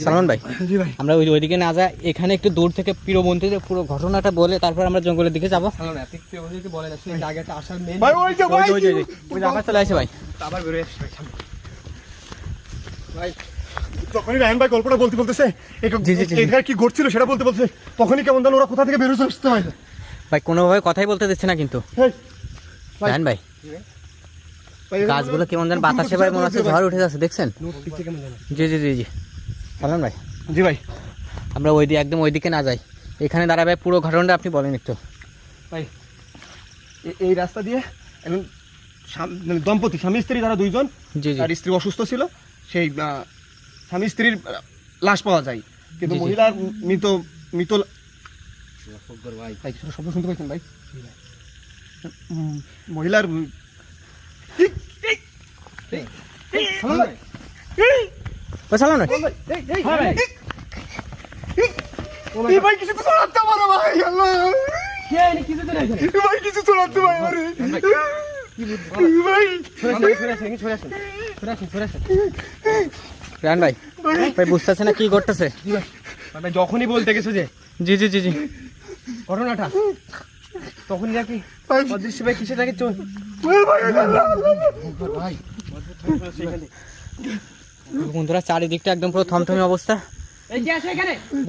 সালমান ভাই, আমরা ওইদিকে না যা, এখানে একটু দূর থেকে পীরবন্তীদের পুরো ঘটনাটা বলে তারপর আমরা জঙ্গলের দিকে যাবো। চলে আসে ভাই, আবার বেরোয় ভাই। তখনই রায়হান ভাই গল্পটা বলতেছে এখানে কি ঘটছিল সেটা বলতে তখনই কেমন যেন ওরা কোথা থেকে বেরোতে আসতে হয় ভাই, কোনোভাবে কথাই বলতে দিচ্ছে না কিন্তু রায়হান ভাই। গাছগুলো কেমন যেন বাতাসে ভাই মনে হচ্ছে ঝড় উঠে যাচ্ছে, দেখছেন? জি জি জি জি সালমান ভাই। জি ভাই, আমরা একদম ওইদিকে না যাই, এখানে দাঁড়াবে পুরো ঘটনাটা আপনি বলেন একটু ভাই। এই রাস্তা দিয়ে এখন দম্পতি স্বামী স্ত্রী তারা দুইজন, আর স্ত্রী অসুস্থ ছিল, সেই স্বামী স্ত্রীর লাশ পাওয়া যায়, কিন্তু মহিলার মৃত ভাই কিছু শব্দ শুনতে পাইছেন ভাই? মহিলার ভাই কিছু তো শোনাতে পারো ভাই, আল্লাহ ভাই কিছু শোনাতে ভাই রায়হান ভাই, ভাই বুঝতেছে না কি ঘটতেছে। যখনই বলতে গেছো যে জি জি জি জি ঘটনাটা, তখন নাকি অদৃশ্য ভাই কিসে নাকি বন্ধুরা চারিদিকটা একদম পুরো থমথমে অবস্থা,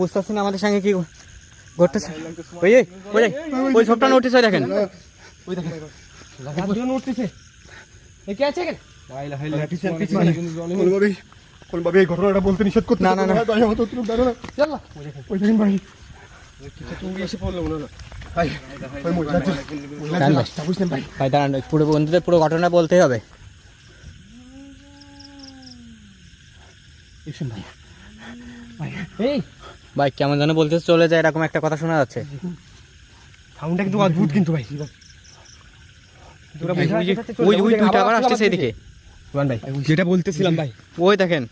বুঝতেছি না আমাদের সঙ্গে কি ঘটতেছে। ওই সবটা নোটিস হয়, দেখেন এই ঘটনাটা বলতে নিষেধ করতে না না না ভাই দাঁড়ান, পুরো বন্ধুদের পুরো ঘটনা বলতেই হবে। ভাই কেমন যেন বলতে চলে যায়, এরকম একটা কথা শোনা যাচ্ছে। সাউন্ডটা কিন্তু অদ্ভুত কিন্তু ভাই। ওই দুইটা আবার আসছে সেইদিকে ভাই, যেটা বলতেছিলাম ভাই, ওই দেখেন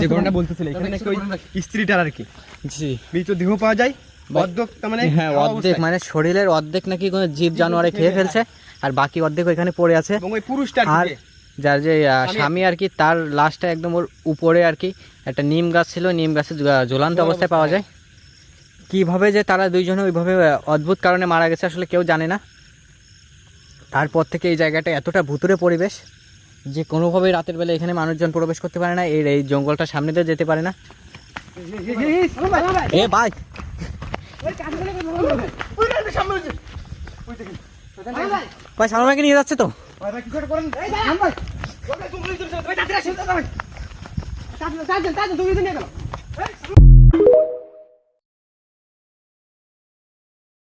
যে ঘটনা বলতেছিলাম এখানে নাকি ওই স্ত্রীটার আর কি জি মৃত দেহ পাওয়া যায়, অর্ধেক মানে হ্যাঁ অর্ধেক মানে শরীরের অর্ধেক নাকি কোনো জীব জানোয়ারে খেয়ে ফেলছে, আর বাকি অর্ধেক ওইখানে পড়ে আছে। এবং ওই পুরুষটা আর যার যে স্বামী আর কি, তার লাশটা একদম ওর উপরে আর কি একটা নিম গাছ ছিল, নিম গাছে ঝুলন্ত অবস্থায় পাওয়া যায়। কিভাবে যে তারা দুইজনে ওইভাবে অদ্ভুত কারণে মারা গেছে আসলে কেউ জানে না। তারপর থেকে এই জায়গাটা এতটা ভুতুরে পরিবেশ যে কোনোভাবেই রাতের বেলা এখানে মানুষজন প্রবেশ করতে পারে না, এই জঙ্গলটা সামনে দিয়ে যেতে পারে না। এ ভাই ভাই সালমান ভাইকে নিয়ে যাচ্ছে তো।